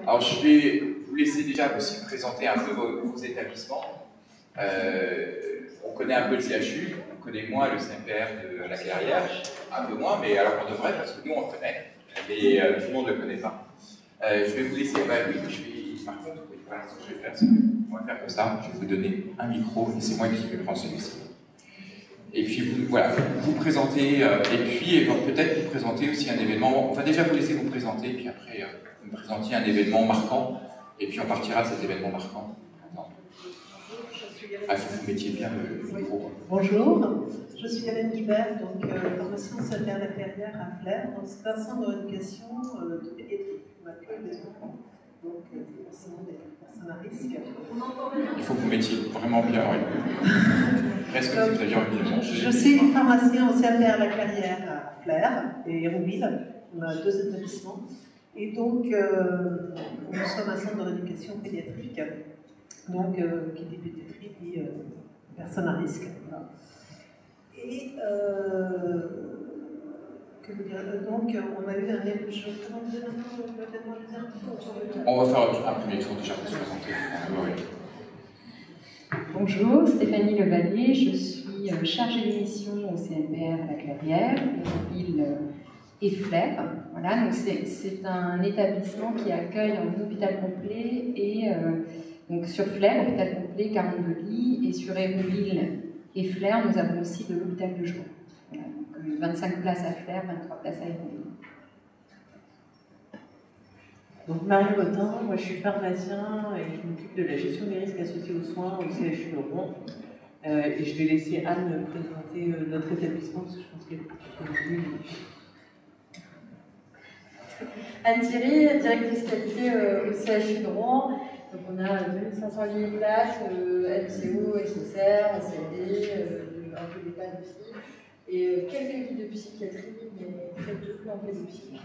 Alors, je vais vous laisser déjà aussi présenter un peu vos établissements. On connaît un peu le CHU, on connaît moins le CMPR de la Clairière, un peu moins, mais alors on devrait, parce que nous on le connaît, mais tout le monde ne le connaît pas. Je vais vous laisser, par contre, oui, voilà, ce que je vais faire, c'est qu'on va faire comme ça, je vais vous donner un micro, et c'est moi qui vais prendre celui-ci. Et puis voilà, vous présentez, et puis peut-être vous présenter aussi un événement, on va déjà vous laisser vous présenter, puis après vous me présentiez un événement marquant, et puis on partira de cet événement marquant. Ah, il faut que vous mettiez bien le micro. Bonjour, je suis Hélène Guibert, donc pharmacienne CMPR de la Clairière à Flers, donc c'est un centre de rééducation de pédiatrie, on accueille des enfants, donc forcément des personnes à risque. Il faut que vous mettiez vraiment bien, oui. Presque si vous aviez envie de Je suis pharmacienne au CMPR de la Clairière à Flers et Hérouville, on a 2 établissements, et donc nous sommes un centre de rééducation pédiatrique. Donc, qui dit pédiatrie dit personne à risque. Voilà. Et que vous dire, donc, on a eu un événement. On va faire un premier tour déjà pour se présenter. Bonjour, Stéphanie Levalier, je suis chargée de mission au CMPR à la Clairière, Hérouville et Flers. Voilà, donc c'est un établissement qui accueille en hôpital complet et donc sur Flers, hôpital complet, 42 lits, et sur Hérouville et Flers, nous avons aussi de l'hôpital de jour. Voilà, donc 25 places à Flers, 23 places à Hérouville. Donc Marie Botin, moi je suis pharmacien et je m'occupe de la gestion des risques associés aux soins au CHU de Rouen. Et je vais laisser Anne présenter notre établissement parce que je pense qu'elle est mieux. Anne Thierry, directrice qualité au CHU de Rouen. Donc on a 2508 places, MCO, SSR, SLD, un peu d'EHPAD aussi, et quelques équipes de psychiatrie, mais très peu en pédopsie.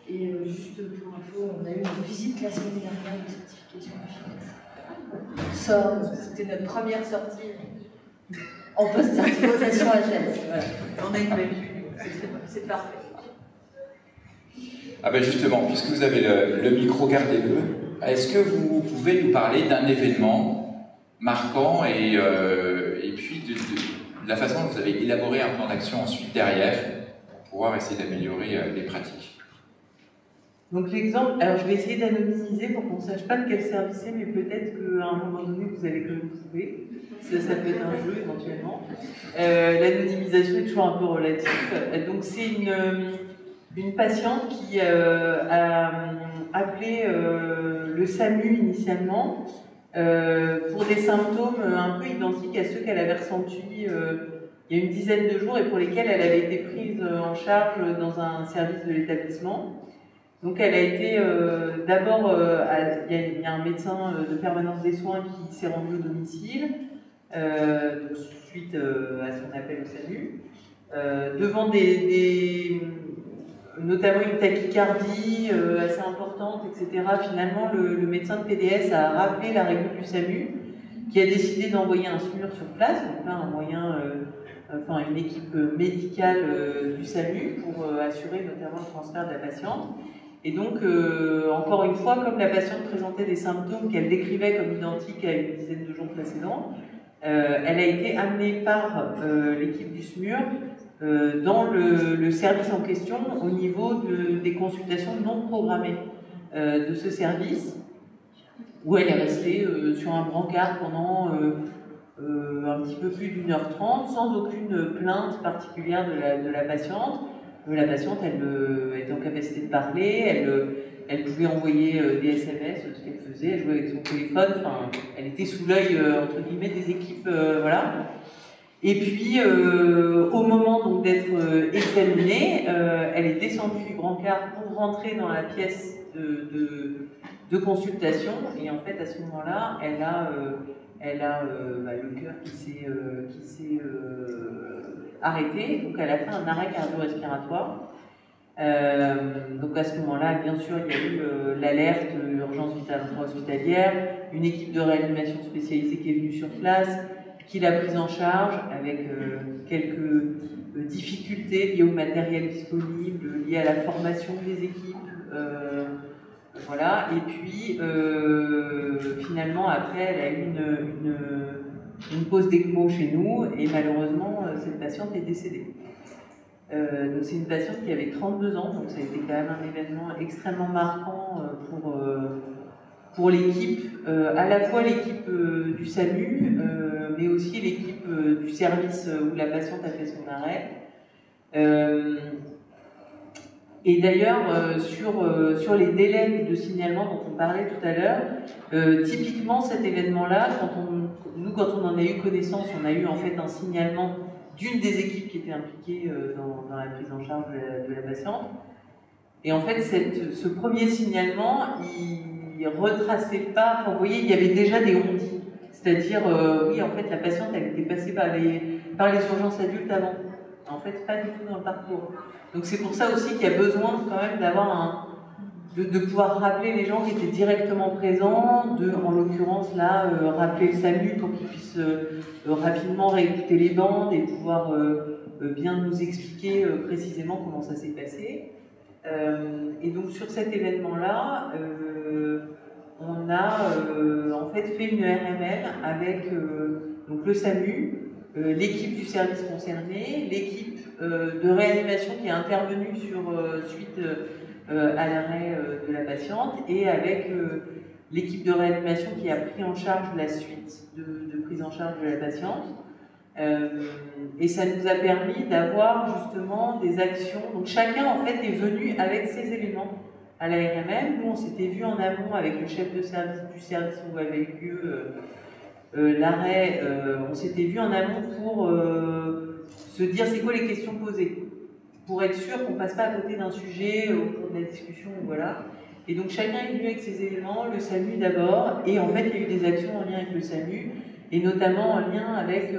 Et juste pour info, on a eu une visite la semaine dernière de certification efficace. C'était notre première sortie en post-certification HS. Voilà. On a une belle vue, c'est parfait. Ah ben justement, puisque vous avez le micro, gardez-le. Est-ce que vous pouvez nous parler d'un événement marquant et puis de la façon dont vous avez élaboré un plan d'action ensuite derrière pour pouvoir essayer d'améliorer les pratiques? Donc l'exemple, alors je vais essayer d'anonymiser pour qu'on ne sache pas de quel service c'est, mais peut-être qu'à un moment donné vous allez quand même trouver. Ça peut être un jeu éventuellement. L'anonymisation est toujours un peu relative. Donc c'est une patiente qui a appelé le SAMU initialement pour des symptômes un peu identiques à ceux qu'elle avait ressentis il y a une dizaine de jours et pour lesquels elle avait été prise en charge dans un service de l'établissement. Donc elle a été d'abord, il y a un médecin de permanence des soins qui s'est rendu au domicile suite à son appel au SAMU, devant notamment une tachycardie assez importante, etc. Finalement, le médecin de PDS a rappelé la règle du SAMU, qui a décidé d'envoyer un SMUR sur place, donc là une équipe médicale du SAMU pour assurer notamment le transfert de la patiente. Et donc, encore une fois, comme la patiente présentait des symptômes qu'elle décrivait comme identiques à une dizaine de jours précédents, elle a été amenée par l'équipe du SMUR dans le service en question au niveau des consultations non programmées de ce service, où elle est restée sur un brancard pendant un petit peu plus d'1h30 sans aucune plainte particulière de la patiente. La patiente, elle était en capacité de parler, elle pouvait envoyer des SMS, ce qu'elle faisait, elle jouait avec son téléphone, enfin, elle était sous l'œil, entre guillemets, des équipes, voilà. Et puis, au moment donc d'être examinée, elle est descendue du brancard pour rentrer dans la pièce de consultation, et en fait, à ce moment-là, elle a le cœur qui s'est arrêté, donc elle a fait un arrêt cardio-respiratoire. Donc à ce moment-là, bien sûr, il y a eu l'alerte urgence vitale intra-hospitalière, une équipe de réanimation spécialisée qui est venue sur place, qui l'a prise en charge avec quelques difficultés liées au matériel disponible, liées à la formation des équipes, Voilà, et puis finalement après elle a eu une pause d'ECMO chez nous et malheureusement cette patiente est décédée. Donc c'est une patiente qui avait 32 ans, donc ça a été quand même un événement extrêmement marquant pour l'équipe, à la fois l'équipe du SAMU, mais aussi l'équipe du service où la patiente a fait son arrêt. Et d'ailleurs, sur les délais de signalement dont on parlait tout à l'heure, typiquement cet événement-là, quand on en a eu connaissance, on a eu en fait un signalement d'une des équipes qui était impliquée dans la prise en charge de la patiente. Et en fait, ce premier signalement, il retraçait pas, enfin, vous voyez, il y avait déjà des ondits. C'est-à-dire, oui, en fait, la patiente, elle était passée par les urgences adultes avant. En fait, pas du tout dans le parcours. Donc c'est pour ça aussi qu'il y a besoin quand même de pouvoir rappeler les gens qui étaient directement présents, en l'occurrence là, rappeler le SAMU pour qu'ils puissent rapidement réécouter les bandes et pouvoir bien nous expliquer précisément comment ça s'est passé. Et donc sur cet événement-là, on a en fait fait une RML avec donc le SAMU, l'équipe du service concerné, l'équipe de réanimation qui est intervenue suite à l'arrêt de la patiente et avec l'équipe de réanimation qui a pris en charge la suite de prise en charge de la patiente. Et ça nous a permis d'avoir justement des actions. Donc chacun en fait est venu avec ses éléments à la RMM. Nous on s'était vu en amont avec le chef de service du service où avait eu lieu l'arrêt. On s'était vu en amont pour se dire c'est quoi les questions posées, pour être sûr qu'on ne passe pas à côté d'un sujet au cours de la discussion, voilà. Et donc chacun est venu avec ses éléments, le SAMU d'abord, et en fait il y a eu des actions en lien avec le SAMU, et notamment en lien avec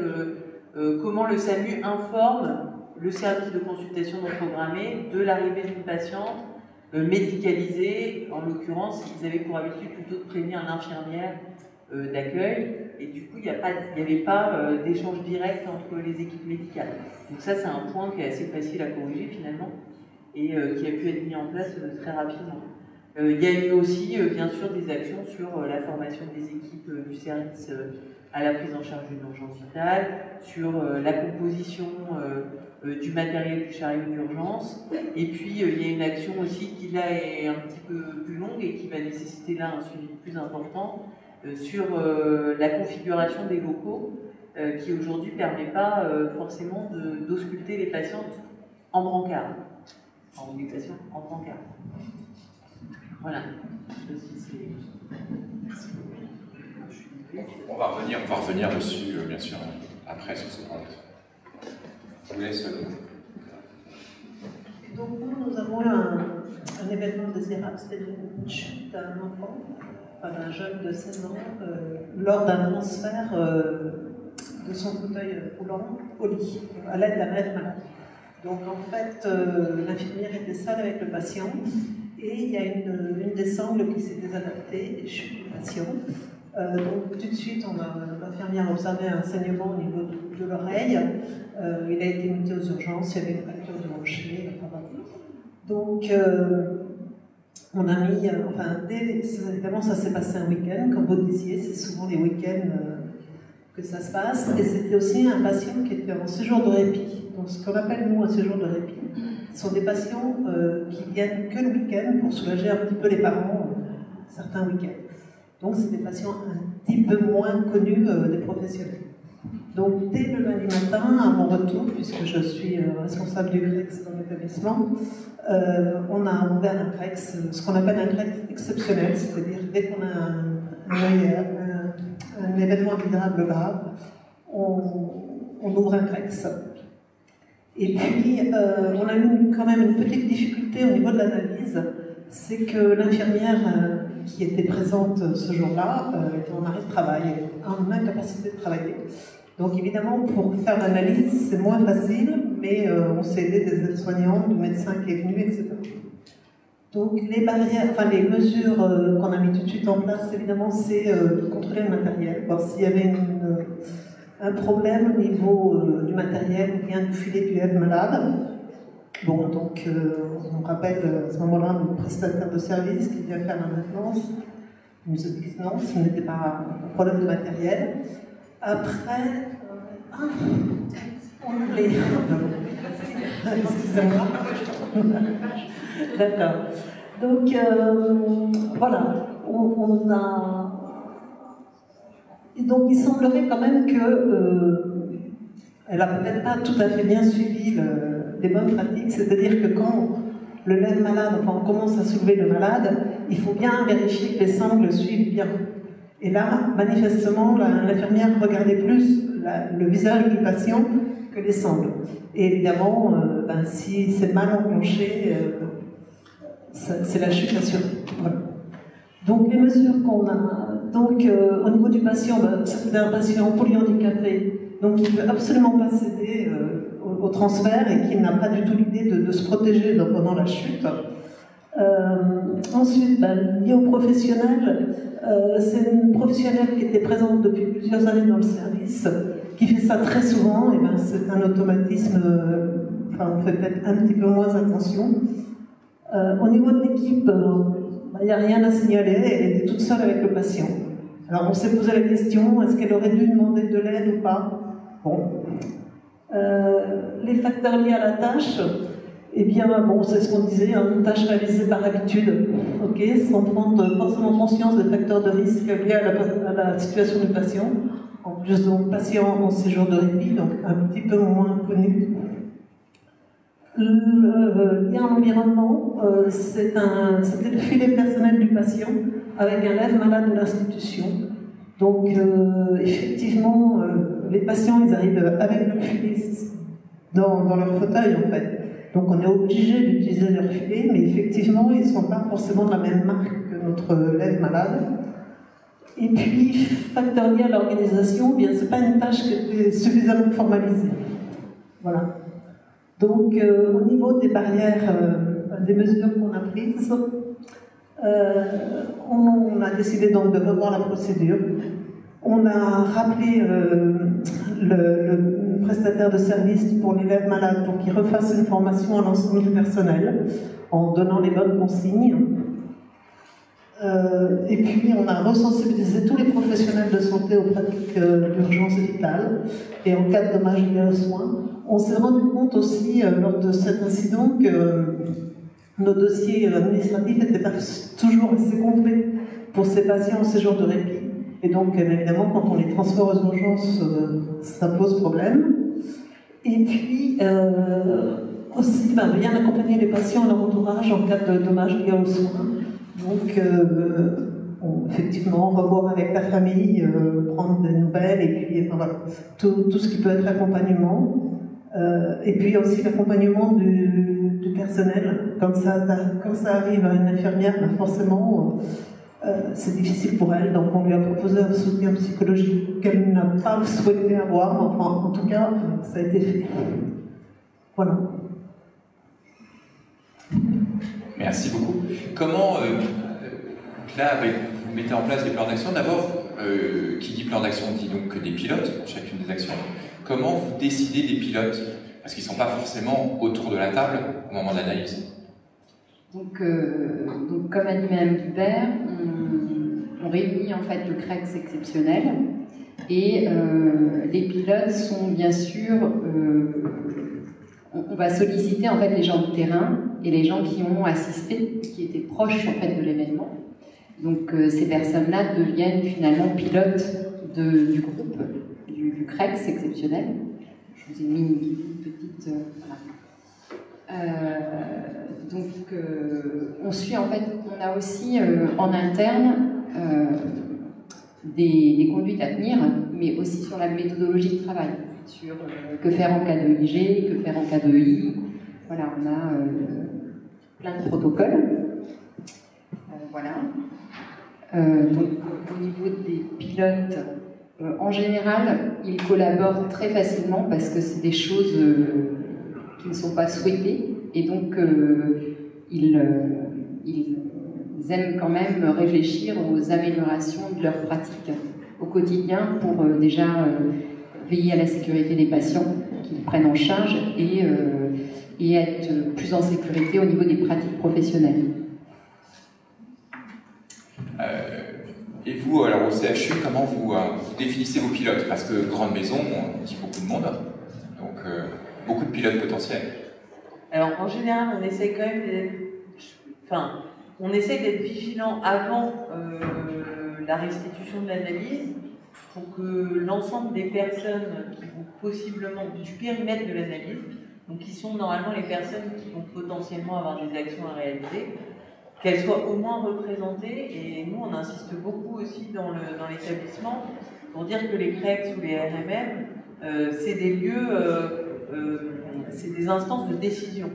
comment le SAMU informe le service de consultation non programmée de l'arrivée d'une patiente médicalisée. En l'occurrence, ils avaient pour habitude plutôt de prévenir l'infirmière d'accueil, et du coup il n'y avait pas d'échange direct entre les équipes médicales. Donc ça c'est un point qui est assez facile à corriger finalement, et qui a pu être mis en place très rapidement. Il y a eu aussi bien sûr des actions sur la formation des équipes du service à la prise en charge d'une urgence vitale, sur la composition du matériel du chariot d'urgence, et puis il y a une action aussi qui là est un petit peu plus longue et qui va nécessiter là un suivi plus important sur la configuration des locaux qui aujourd'hui ne permet pas forcément d'ausculter les patientes en brancard, des patients en brancard. Voilà. On va revenir dessus, bien sûr, après sur ce point. Je vous laisse. Donc nous avons eu un événement désirable, c'est-à-dire une chute d'un enfant, d'un jeune de 16 ans, lors d'un transfert de son fauteuil roulant au lit, à l'aide d'un aide-malade. Donc en fait, l'infirmière était seule avec le patient, et il y a une des sangles qui s'est désadaptée et chute du patient. Donc tout de suite, l'infirmière a observé un saignement au niveau de l'oreille. Il a été muté aux urgences, il y avait une fracture du rocher. Donc on a mis, évidemment ça s'est passé un week-end, comme vous le disiez, c'est souvent les week-ends que ça se passe. Et c'était aussi un patient qui était en séjour de répit. Donc ce qu'on appelle nous un séjour de répit, ce sont des patients qui viennent que le week-end pour soulager un petit peu les parents certains week-ends. Donc c'est des patients un petit peu moins connus des professionnels. Donc dès le lundi matin, à mon retour, puisque je suis responsable du CREX dans l'établissement, on a ouvert un CREX, ce qu'on appelle un CREX exceptionnel, c'est-à-dire dès qu'on a un événement désirable grave, on ouvre un CREX. Et puis, on a eu quand même une petite difficulté au niveau de l'analyse, c'est que l'infirmière qui était présente ce jour-là était en arrêt de travail, en incapacité de travailler. Donc évidemment, pour faire l'analyse, c'est moins facile, mais on s'est aidé des aides-soignants, du médecin qui est venu, etc. Donc les barrières, les mesures qu'on a mis tout de suite en place, évidemment, c'est de contrôler le matériel, voir s'il y avait un problème au niveau du matériel ou bien du filet du aide-malade. Bon, donc on rappelle à ce moment-là le prestataire de service qui vient faire la maintenance. Ils nous disent non, ce n'était pas un problème de matériel. Après, on voulait. Excusez-moi. D'accord. Donc voilà, on a. Et donc il semblerait quand même que elle n'a peut-être pas tout à fait bien suivi les bonnes pratiques, c'est-à-dire que quand le lève malade, enfin on commence à soulever le malade, il faut bien vérifier que les sangles suivent bien. Et là, manifestement, l'infirmière regardait plus le visage du patient que les sangles. Et évidemment, si c'est mal enclenché, c'est la chute assurée. Voilà. Donc les mesures qu'on a, donc au niveau du patient, c'était un patient polyhandicapé, donc il ne peut absolument pas céder au transfert et qui n'a pas du tout l'idée de se protéger pendant la chute. Ensuite, lié aux professionnels, c'est une professionnelle qui était présente depuis plusieurs années dans le service, qui fait ça très souvent, et c'est un automatisme, on fait peut-être un petit peu moins attention. Au niveau de l'équipe, il n'y a rien à signaler, elle était toute seule avec le patient. Alors on s'est posé la question, est-ce qu'elle aurait dû demander de l'aide ou pas? Bon. Les facteurs liés à la tâche, eh bien, c'est ce qu'on disait, une tâche réalisée par habitude, sans prendre forcément conscience des facteurs de risque liés à la situation du patient. En plus, donc, patient en séjour de répit, donc un petit peu moins connu. Le lien à l'environnement, c'était le filet personnel du patient avec un lève malade de l'institution. Donc, effectivement, les patients, ils arrivent avec le filet dans leur fauteuil, en fait. Donc, on est obligé d'utiliser leur filet, mais effectivement, ils ne sont pas forcément de la même marque que notre lève malade. Et puis, facteur lié à l'organisation, ce n'est pas une tâche qui était suffisamment formalisée. Voilà. Donc, au niveau des barrières, des mesures qu'on a prises, on a décidé donc de revoir la procédure. On a rappelé le prestataire de service pour l'élève malade pour qu'il refasse une formation à l'ensemble du personnel en donnant les bonnes consignes. Et puis, on a resensibilisé tous les professionnels de santé aux pratiques d'urgence vitale et en cas de dommages liés aux soins. On s'est rendu compte aussi, lors de cet incident, que nos dossiers administratifs n'étaient pas toujours assez complets pour ces patients en séjour de répit. Et donc, évidemment, quand on les transfère aux urgences, ça pose problème. Et puis, aussi, bien accompagner les patients et leur entourage en cas de dommages liés aux soins. Donc, effectivement, revoir avec la famille, prendre des nouvelles, et puis voilà, tout ce qui peut être accompagnement. Et puis aussi l'accompagnement du personnel. Quand ça arrive à une infirmière, forcément, c'est difficile pour elle. Donc, on lui a proposé un soutien psychologique qu'elle n'a pas souhaité avoir. Enfin, en tout cas, ça a été fait. Voilà. Merci beaucoup. Comment, là, vous mettez en place des plans d'action. D'abord, qui dit plan d'action dit donc des pilotes pour chacune des actions. Comment vous décidez des pilotes? Parce qu'ils ne sont pas forcément autour de la table au moment de l'analyse. Donc, comme a dit Mme Guibert, on réunit en fait le CREX exceptionnel et les pilotes sont bien sûr... on va solliciter en fait les gens du terrain et les gens qui ont assisté, qui étaient proches en fait de l'événement. Donc ces personnes-là deviennent finalement pilotes du groupe, du CREX exceptionnel. Je vous ai mis une petite... on suit en fait, on a aussi en interne des conduites à tenir, mais aussi sur la méthodologie de travail, sur que faire en cas de IG, que faire en cas de I. Voilà, on a plein de protocoles. Voilà. Donc, au niveau des pilotes, en général, ils collaborent très facilement parce que c'est des choses qui ne sont pas souhaitées et donc ils aiment quand même réfléchir aux améliorations de leurs pratiques au quotidien pour déjà veiller à la sécurité des patients qu'ils prennent en charge et et être plus en sécurité au niveau des pratiques professionnelles. Et vous, alors au CHU, comment vous définissez vos pilotes? Parce que grande maison, on dit beaucoup de monde, donc beaucoup de pilotes potentiels. Alors en général, on essaie quand même d'être vigilant avant la restitution de l'analyse pour que l'ensemble des personnes qui vont possiblement du périmètre de l'analyse, donc qui sont normalement les personnes qui vont potentiellement avoir des actions à réaliser, qu'elles soient au moins représentées. Et nous, on insiste beaucoup aussi dans l'établissement pour dire que les CREX ou les RMM, c'est des lieux, c'est des instances de décision.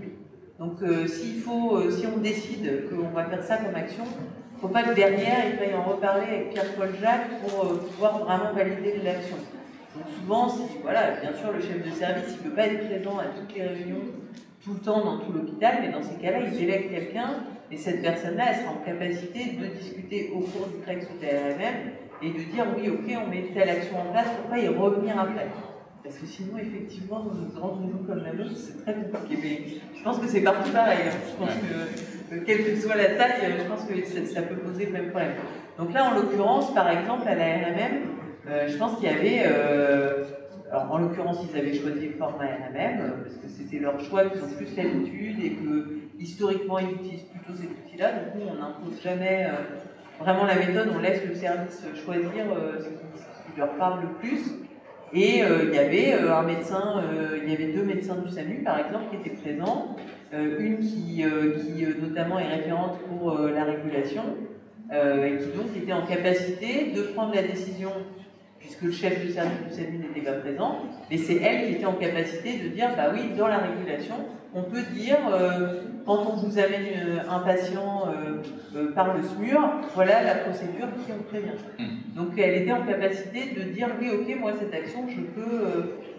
Donc si on décide qu'on va faire ça comme action, il ne faut pas que derrière, il faille en reparler avec Pierre-Paul Jacques pour pouvoir vraiment valider l'action. Donc souvent, voilà, bien sûr, le chef de service, il ne peut pas être présent à toutes les réunions, tout le temps dans tout l'hôpital, mais dans ces cas-là, il délègue quelqu'un, et cette personne-là, elle sera en capacité de discuter au cours du CREX ou du RMM, et de dire, oui, ok, on met telle action en place, pour pas y revenir après. Parce que sinon, effectivement, dans une grande maison comme la nôtre, c'est très compliqué. Mais je pense que c'est partout pareil. Je pense que, quelle que soit la taille, je pense que ça peut poser le même problème. Donc là, en l'occurrence, par exemple, à la RMM, je pense qu'il y avait... alors, en l'occurrence, ils avaient choisi le format RMM, parce que c'était leur choix, qu'ils ont plus l'habitude, et que, historiquement, ils utilisent plutôt cet outil-là. Donc nous, on n'impose jamais vraiment la méthode, on laisse le service choisir ce qui leur parle le plus. Et il y avait un médecin, il y avait 2 médecins du SAMU par exemple qui étaient présents, une qui notamment est référente pour la régulation et qui donc était en capacité de prendre la décision, puisque le chef de service du SAMU n'était pas présent, mais c'est elle qui était en capacité de dire, bah oui, dans la régulation, on peut dire, quand on vous amène un patient par le SMUR, voilà la procédure qui on prévient. Donc elle était en capacité de dire, oui, ok, moi cette action,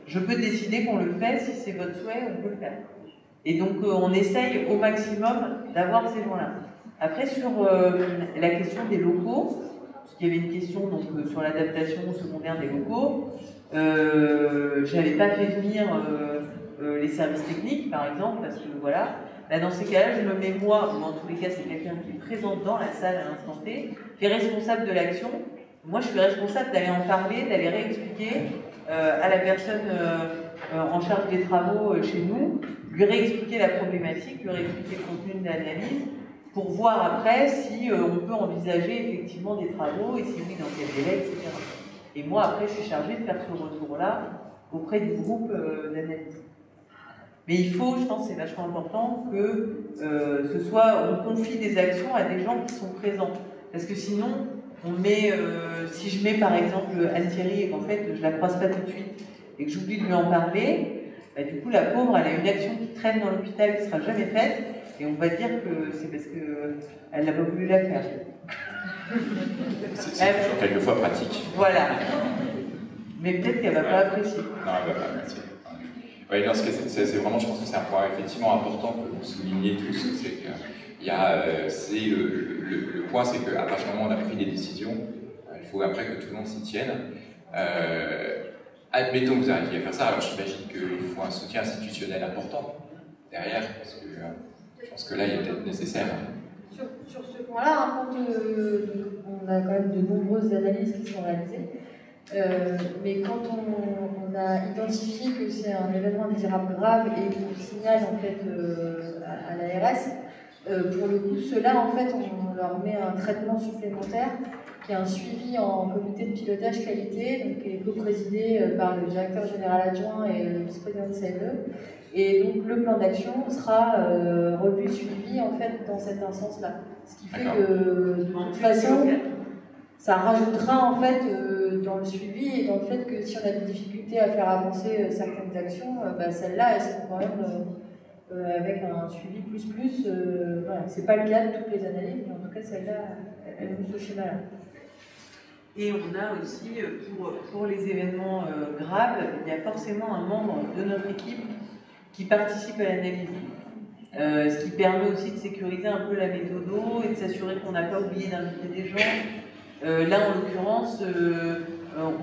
je peux décider qu'on le fait, si c'est votre souhait, on peut le faire. Et donc on essaye au maximum d'avoir ces gens-là. Après, sur la question des locaux, parce qu'il y avait une question donc, sur l'adaptation secondaire des locaux, je n'avais pas fait venir les services techniques, par exemple, parce que voilà, là, dans ces cas-là, je me mets moi, ou en tous les cas, c'est quelqu'un qui est présent dans la salle à l'instant T, qui est responsable de l'action. Moi, je suis responsable d'aller en parler, d'aller réexpliquer à la personne en charge des travaux chez nous, lui réexpliquer la problématique, lui réexpliquer le contenu de l'analyse, pour voir après si on peut envisager effectivement des travaux, et si oui, dans quel délai, etc. Et moi, après, je suis chargée de faire ce retour-là auprès du groupe d'analyse. Mais il faut, je pense, c'est vachement important que on confie des actions à des gens qui sont présents. Parce que sinon, on met, si je mets par exemple Anne-Thierry et qu'en fait je la croise pas tout de suite et que j'oublie de lui en parler, bah, du coup la pauvre elle a une action qui traîne dans l'hôpital qui sera jamais faite et on va dire que c'est parce qu'elle n'a pas voulu la faire. C'est quelquefois pratique. Voilà. Mais peut-être qu'elle ne va pas apprécier. Non, elle ne va pas apprécier. Oui, non, c'est vraiment, je pense que c'est un point effectivement important que vous soulignez tous, c'est que le point, c'est qu'à partir du moment où on a pris des décisions, il faut après que tout le monde s'y tienne. Admettons que vous arriviez à faire ça, alors j'imagine qu'il faut un soutien institutionnel important derrière, parce que je pense que là, il est peut-être nécessaire. Sur ce point-là, quand on a quand même de nombreuses analyses qui sont réalisées, mais quand on a identifié que c'est un événement indésirable grave et qu'on signale en fait à l'ARS, pour le coup, ceux-là, en fait, on leur met un traitement supplémentaire qui est un suivi en comité de pilotage qualité, donc qui est co-présidé par le directeur général adjoint et le vice-président de CME. Et donc le plan d'action sera revu, suivi en fait dans cette instance-là. Ce qui fait que de toute façon, ça rajoutera en fait dans le suivi et dans le fait que si on a des difficultés à faire avancer certaines actions, celles-là elles seront quand même avec un suivi plus. Voilà. C'est pas le cas de toutes les analyses, mais en tout cas celle-là, elle nous ce schéma-là. Et on a aussi, pour les événements graves, il y a forcément un membre de notre équipe qui participe à l'analyse. Ce qui permet aussi de sécuriser un peu la méthode et de s'assurer qu'on n'a pas oublié d'inviter des gens. Là, en l'occurrence,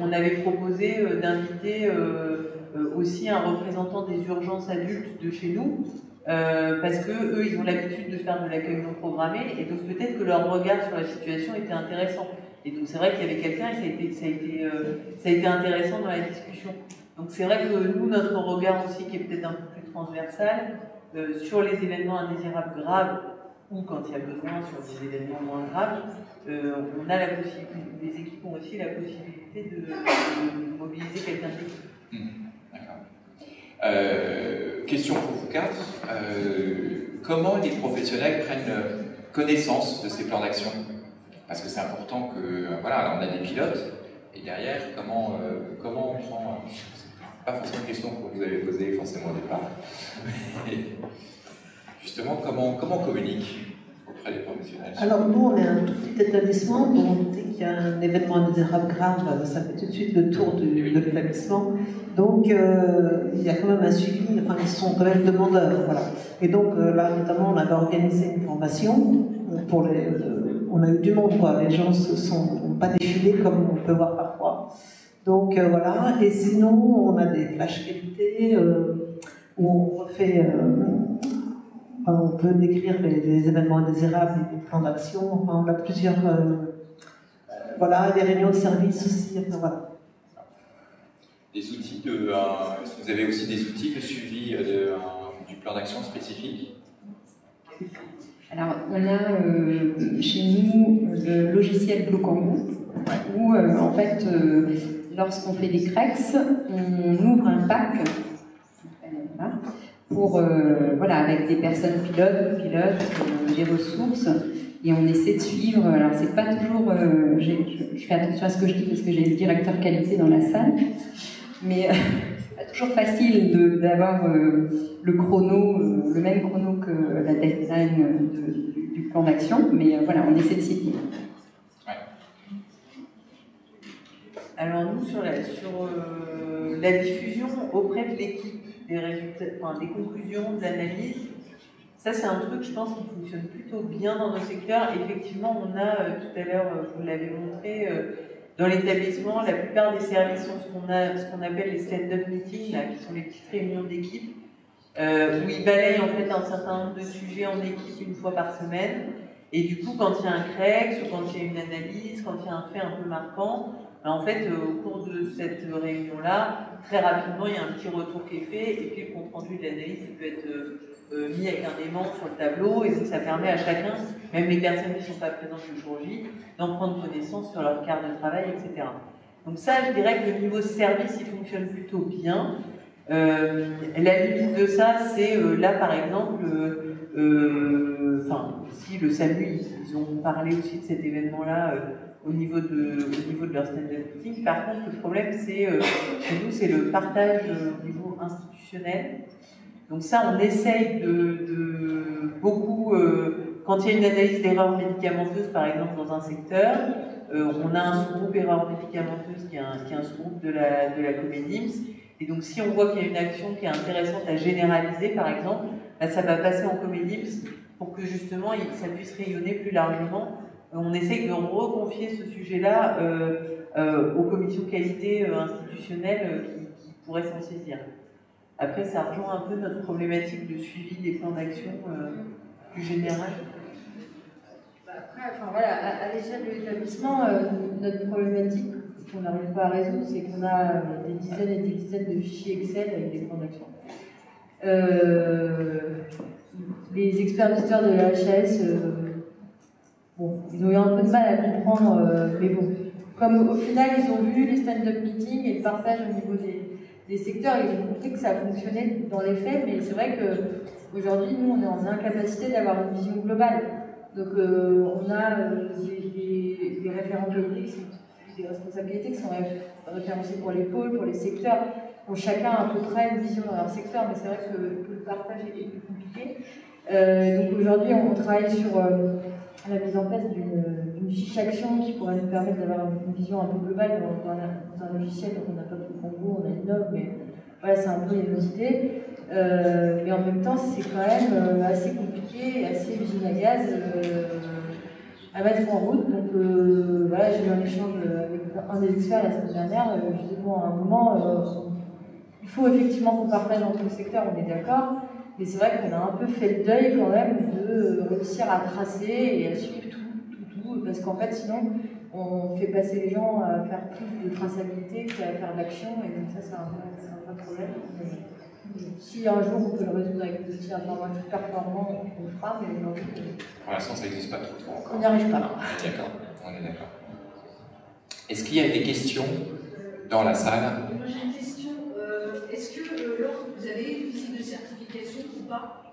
on avait proposé d'inviter aussi un représentant des urgences adultes de chez nous, parce que eux, ils ont l'habitude de faire de l'accueil non programmé, et donc peut-être que leur regard sur la situation était intéressant. Et donc c'est vrai qu'il y avait quelqu'un, et ça a été intéressant dans la discussion. Donc c'est vrai que nous, notre regard aussi, qui est peut-être un peu plus transversal, sur les événements indésirables graves, ou quand il y a besoin sur des événements moins graves, on a la possibilité, les équipes ont aussi la possibilité de mobiliser quelqu'un d'équipe. D'accord. Question pour vous quatre. Comment les professionnels prennent connaissance de ces plans d'action? Parce que c'est important que, voilà, on a des pilotes, et derrière, comment on prend... pas forcément une question que vous avez posée forcément au départ, mais justement, comment on communique auprès des professionnels? Alors nous, on est un tout petit établissement, donc dès qu'il y a un événement indésirable grave, ça fait tout de suite le tour de l'établissement. Donc il y a quand même un suivi, enfin ils sont quand même demandeurs, voilà. Et donc là, notamment, on avait organisé une formation pour les... on a eu du monde, quoi. Les gens n'ont pas défilé comme on peut voir parfois. Donc voilà, et sinon, on a des flash qualités où on refait... on peut décrire les événements indésirables et les plans d'action. Enfin, on a plusieurs... voilà, des réunions de service aussi. Enfin, voilà. Des outils de... est-ce que vous avez aussi des outils de suivi du plan d'action spécifique? Alors, on a chez nous le logiciel Blocambo, où en fait, lorsqu'on fait des CREX, on ouvre un pack pour, voilà, avec des personnes pilotes, des ressources, et on essaie de suivre. Alors, c'est pas toujours. Je fais attention à ce que je dis parce que j'ai le directeur qualité dans la salle, mais pas toujours facile d'avoir le chrono, le même chrono que la deadline du plan d'action, mais voilà, on essaie de s'y tenir. Alors nous, sur la diffusion auprès de l'équipe des résultats, enfin, des conclusions, de l'analyse, ça c'est un truc, je pense, qui fonctionne plutôt bien dans nos secteurs. Effectivement, on a, tout à l'heure, vous l'avez montré, dans l'établissement, la plupart des services ont ce qu'on appelle les stand-up meetings, là, qui sont les petites réunions d'équipe, où ils balayent en fait un certain nombre de sujets en équipe une fois par semaine. Et du coup, quand il y a un CREX, ou quand il y a une analyse, quand il y a un fait un peu marquant, en fait, au cours de cette réunion-là, très rapidement, il y a un petit retour qui est fait, et puis le compte-rendu de l'analyse peut être mis avec un aimant sur le tableau, et ça permet à chacun, même les personnes qui ne sont pas présentes le jour J, d'en prendre connaissance sur leur quart de travail, etc. Donc ça, je dirais que le niveau service, il fonctionne plutôt bien. La limite de ça, c'est là, par exemple, si le SAMU, ils ont parlé aussi de cet événement-là, au niveau de leur stand-up meeting. Par contre, le problème, c'est chez nous, c'est le partage au niveau institutionnel. Donc ça, on essaye de beaucoup... quand il y a une analyse d'erreurs médicamenteuses, par exemple, dans un secteur, on a un sous-groupe erreurs médicamenteuses qui est un sous-groupe de la Comédims. Et donc, si on voit qu'il y a une action qui est intéressante à généraliser, par exemple, bah, ça va passer en Comédims pour que justement ça puisse rayonner plus largement. On essaie de reconfier ce sujet-là aux commissions qualité institutionnelles qui pourraient s'en saisir. Après, ça rejoint un peu notre problématique de suivi des plans d'action plus générale. Après, enfin, voilà, à l'échelle de l'établissement, notre problématique qu'on n'arrive pas à résoudre, c'est qu'on a des dizaines et des dizaines de fichiers Excel avec des plans d'action. Les experts visiteurs de la HAS, bon, ils ont eu un peu de mal à comprendre, mais bon, comme au final ils ont vu les stand-up meetings et le partage au niveau des secteurs, ils ont compris que ça fonctionnait dans les faits, mais c'est vrai qu'aujourd'hui, nous, on est en incapacité d'avoir une vision globale. Donc, on a des référents qualité, des responsabilités qui sont référencés pour les pôles, pour les secteurs, ont chacun à peu près une vision dans leur secteur, mais c'est vrai que le partage est plus compliqué. Donc aujourd'hui, on travaille sur la mise en place d'une fiche action qui pourrait nous permettre d'avoir une vision un peu globale dans un logiciel. Donc on n'a pas de Congo, on a Innov, mais voilà, c'est un peu les idées. Mais en même temps, c'est quand même assez compliqué, assez usine à gaz à mettre en route. Donc voilà, j'ai eu un échange avec un des experts la semaine dernière. Je disais, bon, à un moment, il faut effectivement qu'on partage entre le secteur, on est d'accord. Mais c'est vrai qu'on a un peu fait le deuil quand même de réussir à tracer et à suivre tout, parce qu'en fait sinon on fait passer les gens à faire plus de traçabilité qu'à faire d'action, et donc ça c'est un vrai problème. Si un jour on peut le résoudre avec des outils informatiques performants, on le fera, mais aujourd'hui... Pour l'instant, ça n'existe pas trop encore. On n'y arrive pas. D'accord, on est d'accord. Est-ce qu'il y a des questions dans la salle? Moi j'ai une question. Est-ce que lorsque vous avez une visite de certification ou pas,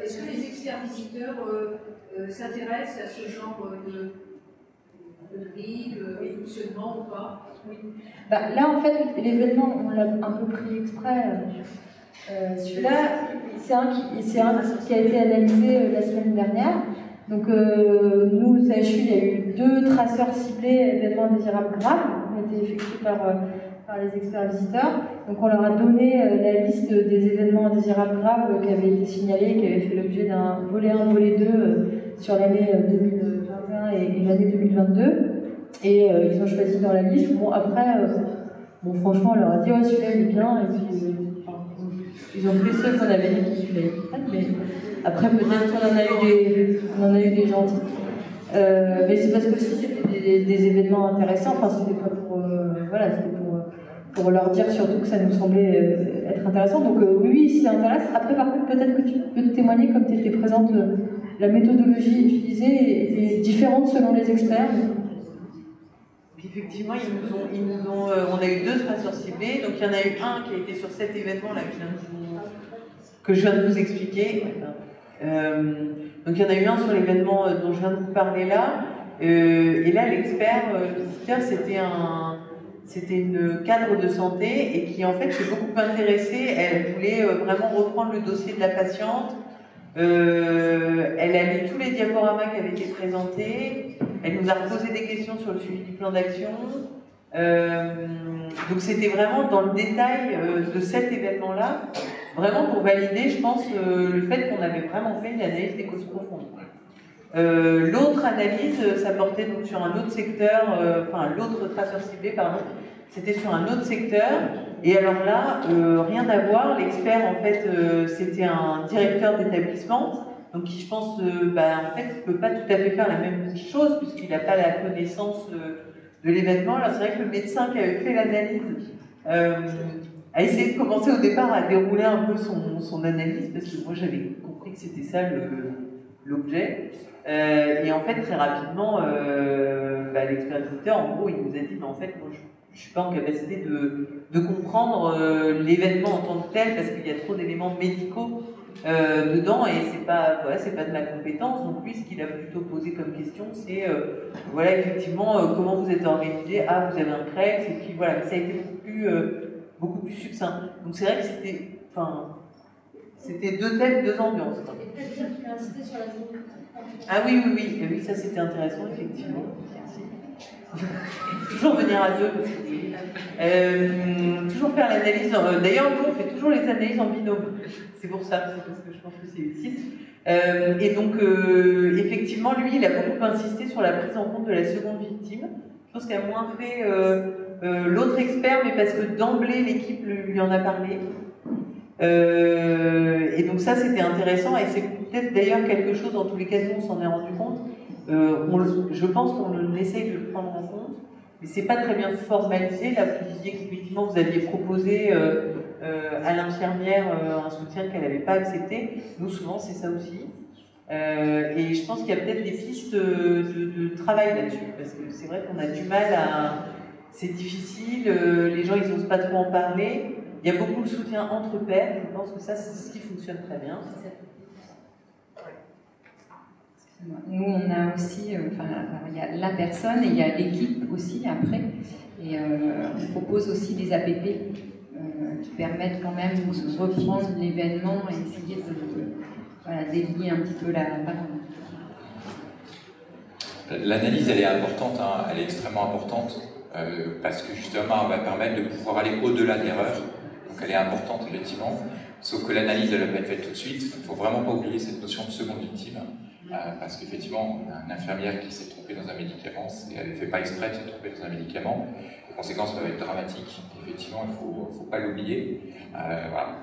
est-ce que les experts visiteurs s'intéressent à ce genre de grille, de fonctionnement ou pas? Oui. Bah, là, en fait, l'événement, on l'a un peu pris exprès. Celui-là, c'est un qui a été analysé la semaine dernière. Donc, nous, au CHU, il y a eu 2 traceurs ciblés événements indésirables graves qui ont été effectués par les experts visiteurs. Donc, on leur a donné la liste des événements indésirables graves qui avaient été signalés, qui avaient fait l'objet d'un volet 1, volet 2 sur l'année 2021 et l'année 2022. Et ils ont choisi dans la liste. Bon, après, franchement, on leur a dit, ouais, celui-là, il est bien. Et puis, ils ont pris ceux qu'on avait dit qu'ils celui-là, mais après, peut-être qu'on en a eu des gentils. Mais c'est parce que aussi, c'était des événements intéressants. Enfin, c'était pas pour. Voilà, c'était pour leur dire surtout que ça nous semblait être intéressant. Donc, oui, si ça intéresse. Après, par contre, peut-être que tu peux témoigner, comme tu étais présente, la méthodologie utilisée est différente selon les experts. Puis effectivement, on a eu 2 traceurs ciblés. Donc il y en a eu un qui a été sur cet événement-là que je viens de vous expliquer. Donc il y en a eu un sur l'événement dont je viens de vous parler là. Et là, l'expert visiteur, c'était une cadre de santé et qui en fait s'est beaucoup intéressée. Elle voulait vraiment reprendre le dossier de la patiente. Elle a lu tous les diaporamas qui avaient été présentés. Elle nous a reposé des questions sur le suivi du plan d'action. Donc c'était vraiment dans le détail de cet événement-là, vraiment pour valider, je pense, le fait qu'on avait vraiment fait une analyse des causes profondes. L'autre analyse, ça portait donc sur un autre secteur, l'autre traceur ciblé, pardon, c'était sur un autre secteur. Et alors là, rien à voir, l'expert, en fait, c'était un directeur d'établissement. Donc, qui, je pense, en fait, ne peut pas tout à fait faire la même chose puisqu'il n'a pas la connaissance de l'événement. Alors, c'est vrai que le médecin qui avait fait l'analyse a essayé de commencer au départ à dérouler un peu son analyse parce que moi, j'avais compris que c'était ça l'objet. Et en fait, très rapidement, l'expert visiteur, en gros, il nous a dit, mais en fait, moi, je ne suis pas en capacité de comprendre l'événement en tant que tel parce qu'il y a trop d'éléments médicaux dedans et c'est pas de ma compétence. Donc lui, ce qu'il a plutôt posé comme question, c'est effectivement comment vous êtes organisé. Ah, vous avez un CREX et puis voilà. Ça a été beaucoup plus succinct. Donc c'est vrai que c'était 2 thèmes, 2 ambiances. Quoi. Et peut-être qu'il a insisté sur la zone. Ah oui, ça c'était intéressant effectivement. Toujours venir à 2 parce que toujours faire l'analyse. D'ailleurs, nous on fait toujours les analyses en binôme. C'est pour ça, c'est parce que je pense que c'est utile. Et donc, effectivement, lui, il a beaucoup insisté sur la prise en compte de la seconde victime. Je pense qu'il a moins fait l'autre expert, mais parce que d'emblée, l'équipe lui en a parlé. Et donc ça, c'était intéressant. Et c'est peut-être d'ailleurs quelque chose, en tous les cas, nous, on s'en est rendu compte. Je pense qu'on essaye de le prendre en compte. Mais c'est pas très bien formalisé. Là, vous disiez qu'effectivement, vous aviez proposé à l'infirmière un soutien qu'elle n'avait pas accepté. Nous, souvent, c'est ça aussi. Et je pense qu'il y a peut-être des pistes de travail là-dessus, parce que c'est vrai qu'on a du mal à... C'est difficile, les gens, ils n'osent pas trop en parler. Il y a beaucoup de soutien entre pairs. Je pense que ça, c'est ce qui fonctionne très bien. Nous, on a aussi, il y a la personne et il y a l'équipe aussi après. Et on propose aussi des APP qui permettent quand même de reprendre l'événement et essayer de délier un petit peu la parole. L'analyse, elle est importante, hein, elle est extrêmement importante parce que justement, elle va permettre de pouvoir aller au-delà de l'erreur. Donc elle est importante, effectivement. Sauf que l'analyse, elle ne va pas être faite tout de suite. Il ne faut vraiment pas oublier cette notion de seconde victime. Parce qu'effectivement, on a une infirmière qui s'est trompée dans un médicament, et elle ne fait pas exprès de se tromper dans un médicament. Les conséquences peuvent être dramatiques. Effectivement, il ne faut pas l'oublier. Voilà.